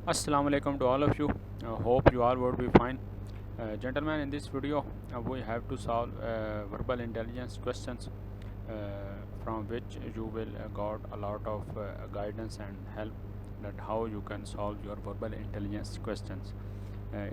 Assalamu alaikum to all of you. Hope you all would be fine. Gentlemen, in this video, we have to solve verbal intelligence questions from which you will got a lot of guidance and help that how you can solve your verbal intelligence questions.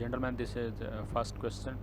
Gentlemen, this is first question.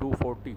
240,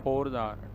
4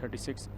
36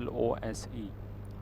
LOSE.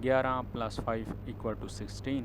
11 + 5 = 16.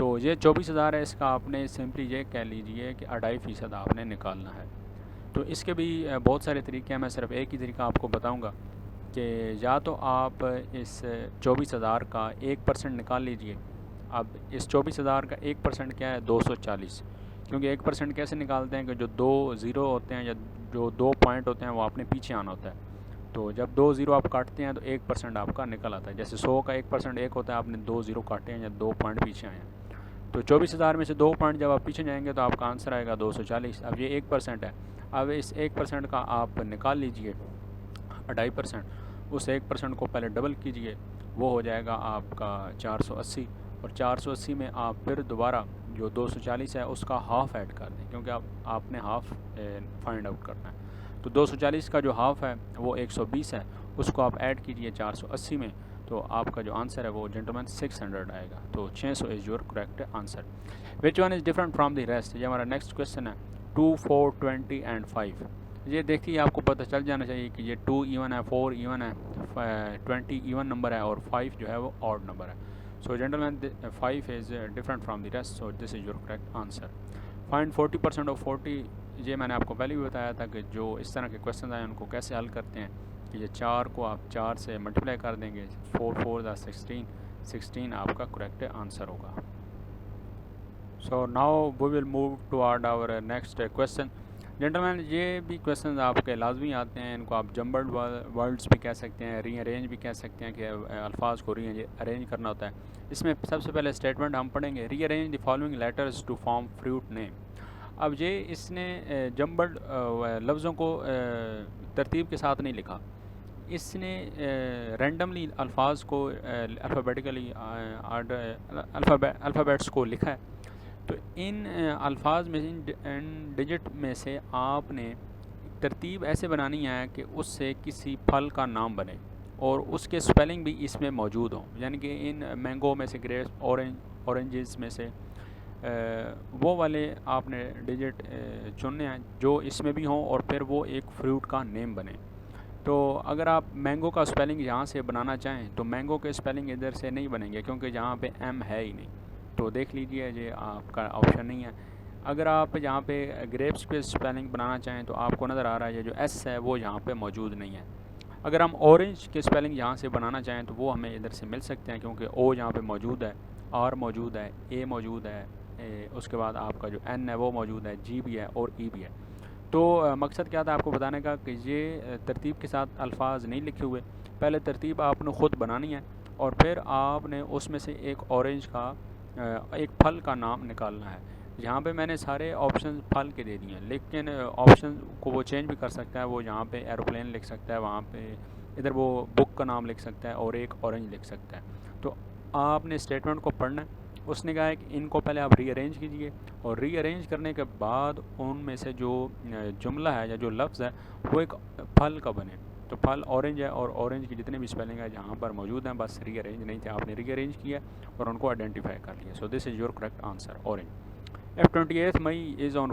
تو یہ 24,000 ہے، اس کا آپ نے simply یہ کہہ لیجئے کہ 2.5% آپ نے نکالنا ہے۔ تو اس کے بھی بہت سارے طریقے ہیں، میں صرف ایک ہی طریقہ آپ کو بتاؤں گا کہ یا تو آپ اس 24,000 کا 1% نکال لیجئے۔ اب اس 24,000 کا 1% کیا ہے؟ 240، کیونکہ 1% کیسے نکالتے ہیں کہ جو 2 زیرو ہوتے ہیں یا جو 2 پوائنٹ ہوتے ہیں وہ آپ نے پیچھے آنا ہوتا ہے۔ تو جب 2 زیرو آپ کاٹتے ہیں تو 1% آپ کا نکل آتا ہے، جیسے 100 کا 1% 1 ہوتا ہے، آپ نے 2 زیرو کاٹے ہیں یا 2 پوائنٹ پیچھے آئے ہیں۔ تو 24,000 میں سے 2 پوائنٹ جب آپ پیچھے جائیں گے تو آپ کا آنسر آئے گا 240۔ اب یہ 1% ہے، اب اس 1% کا آپ نکال لیجئے 2.5%، اس 1% کو پہلے ڈبل کیجئے، وہ ہو جائے گا آپ کا 480، اور 480 میں آپ پھر دوبارہ جو 240 ہے اس کا ہاف ایڈ کر دیں، کیونکہ آپ نے ہاف فائنڈ آؤٹ کرنا ہے۔ تو 240 کا جو ہاف ہے وہ 120 ہے، اس کو آپ ایڈ کیجئے 480 میں، تو آپ کا جو آنسر ہے وہ جنٹلمین 600 آئے گا۔ تو 600 از your correct answer. Which one is different from the rest? یہ ہمارا نیکسٹ کویشچن ہے 2، 4، 20 اینڈ 5۔ یہ دیکھیے آپ کو پتہ چل جانا چاہیے کہ یہ 2 ایون ہے، 4 ایون ہے، 20 ایون نمبر ہے، اور 5 جو ہے وہ آڈ نمبر ہے۔ So gentleman 5 is different from the rest, so this is your correct answer. Find 40% of 40، یہ میں نے آپ کو پہلے بھی بتایا تھا کہ جو اس طرح کے کویشچنز آئے ان کو کیسے حل کرتے ہیں، کہ یہ 4 کو آپ 4 سے ملٹیپلائی کر دیں گے، 4 4 16، 16 آپ کا کریکٹ آنسر ہوگا۔ So now we will move toward our next question. Gentleman یہ بھی کویشچنز آپ کے لازمی آتے ہیں، ان کو آپ جمبلڈ ورڈز بھی کہہ سکتے ہیں، ری ارینج بھی کہہ سکتے ہیں، کہ الفاظ کو ری ارینج کرنا ہوتا ہے۔ اس میں سب سے پہلے اسٹیٹمنٹ ہم پڑھیں گے، rearrange the following letters to form fruit name. اب یہ اس نے جمبلڈ لفظوں کو ترتیب کے ساتھ نہیں لکھا، اس نے رینڈملی الفاظ کو الفابیٹیکلی الفابیٹس کو لکھا ہے۔ تو ان الفاظ میں ان ڈیجٹ میں سے آپ نے ترتیب ایسے بنانی ہے کہ اس سے کسی پھل کا نام بنے اور اس کے سپیلنگ بھی اس میں موجود ہوں، یعنی کہ ان مینگو میں سے گریپس، اورنجز میں سے وہ والے آپ نے ڈیجٹ چننے ہیں جو اس میں بھی ہوں، اور پھر وہ ایک فروٹ کا نیم بنے۔ تو اگر آپ مینگو کا سپیلنگ یہاں سے بنانا چاہیں تو مینگو کے سپیلنگ ادھر سے نہیں بنیں گے، کیونکہ یہاں پہ ایم ہے ہی نہیں، تو دیکھ لیجئے یہ آپ کا آپشن نہیں ہے۔ اگر آپ یہاں پہ گریپس پہ سپیلنگ بنانا چاہیں تو آپ کو نظر آ رہا ہے یہ جو ایس ہے وہ یہاں پہ موجود نہیں ہے۔ اگر ہم اورنج کے سپیلنگ یہاں سے بنانا چاہیں تو وہ ہمیں ادھر سے مل سکتے ہیں، کیونکہ او یہاں پہ موجود ہے، آر موجود ہے، اے موجود ہے، اس کے بعد آپ کا جو این ہے وہ موجود ہے، جی بھی ہے اور ای بھی ہے۔ تو مقصد کیا تھا آپ کو بتانے کا کہ یہ ترتیب کے ساتھ الفاظ نہیں لکھے ہوئے، پہلے ترتیب آپ نے خود بنانی ہے، اور پھر آپ نے اس میں سے ایک اورنج کا ایک پھل کا نام نکالنا ہے۔ یہاں پہ میں نے سارے آپشن پھل کے دے دیے ہیں، لیکن آپشن کو وہ چینج بھی کر سکتا ہے، وہ یہاں پہ ایروپلین لکھ سکتا ہے، وہاں پہ ادھر وہ بک کا نام لکھ سکتا ہے اور ایک اورنج لکھ سکتا ہے۔ تو آپ نے اسٹیٹمنٹ کو پڑھنا ہے، اس نے کہا ہے کہ ان کو پہلے آپ ری ارینج کیجئے، اور ری ارینج کرنے کے بعد ان میں سے جو جملہ ہے یا جو لفظ ہے وہ ایک پھل کا بنے۔ تو پھل اورنج ہے، اور اورنج کی جتنے بھی سپیلنگ ہے جہاں پر موجود ہیں، بس ری ارینج نہیں تھے، آپ نے ری ارینج کیا اور ان کو آئیڈینٹیفائی کر لیا۔ So this is your correct answer, orange. If 28 May is on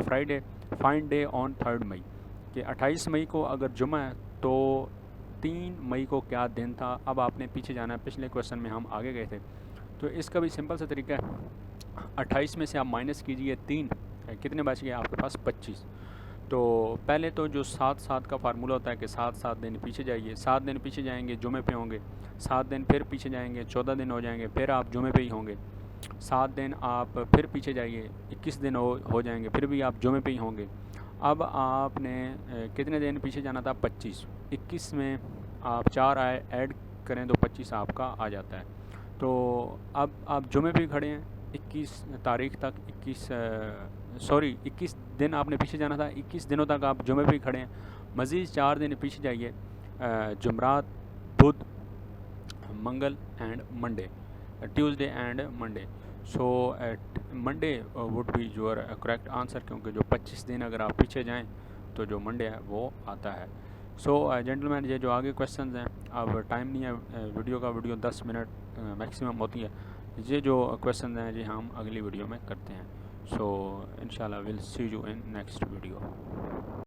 Friday, find day on 3 May, کہ 28 مئی کو اگر جمعہ ہے تو 3 مئی کو کیا دن تھا؟ اب آپ نے پیچھے جانا ہے، پچھلے کویشچن میں ہم آگے گئے تھے، تو اس کا بھی سمپل سا طریقہ ہے، 28 میں سے آپ مائنس کیجئے 3، کتنے بچ گئے آپ کے پاس؟ 25۔ تو پہلے تو جو 7 کا فارمولہ ہوتا ہے کہ 7 دن پیچھے جائیے، 7 دن پیچھے جائیں گے جمعے پہ ہوں گے، 7 دن پھر پیچھے جائیں گے 14 دن ہو جائیں گے، پھر آپ جمعے پہ ہی ہوں گے، 7 دن آپ پھر پیچھے جائیے 21 دن ہو جائیں گے، پھر بھی آپ جمعے پہ ہی ہوں گے۔ اب آپ نے کتنے دن پیچھے جانا تھا؟ 25، 21 میں آپ 4 ایڈ کریں تو 25 آپ کا آ جاتا ہے۔ تو اب آپ جمعے پہ کھڑے ہیں 21 تاریخ تک، 21 دن آپ نے پیچھے جانا تھا، 21 دنوں تک آپ جمعے پہ کھڑے ہیں، مزید 4 دن پیچھے جائیے، جمعرات، بدھ، منگل and Monday, Tuesday and Monday. So Monday would be your correct answer, کیونکہ جو 25 دن اگر آپ پیچھے جائیں تو جو منڈے ہے وہ آتا ہے۔ سو جنٹلمین یہ جو آگے کویشچنز ہیں، اب ٹائم نہیں ہے ویڈیو کا، ویڈیو 10 منٹ میکسیمم ہوتی ہے، یہ جو کویشچنز ہیں یہ ہم اگلی ویڈیو میں کرتے ہیں۔ سو انشاءاللہ we'll see you in next video.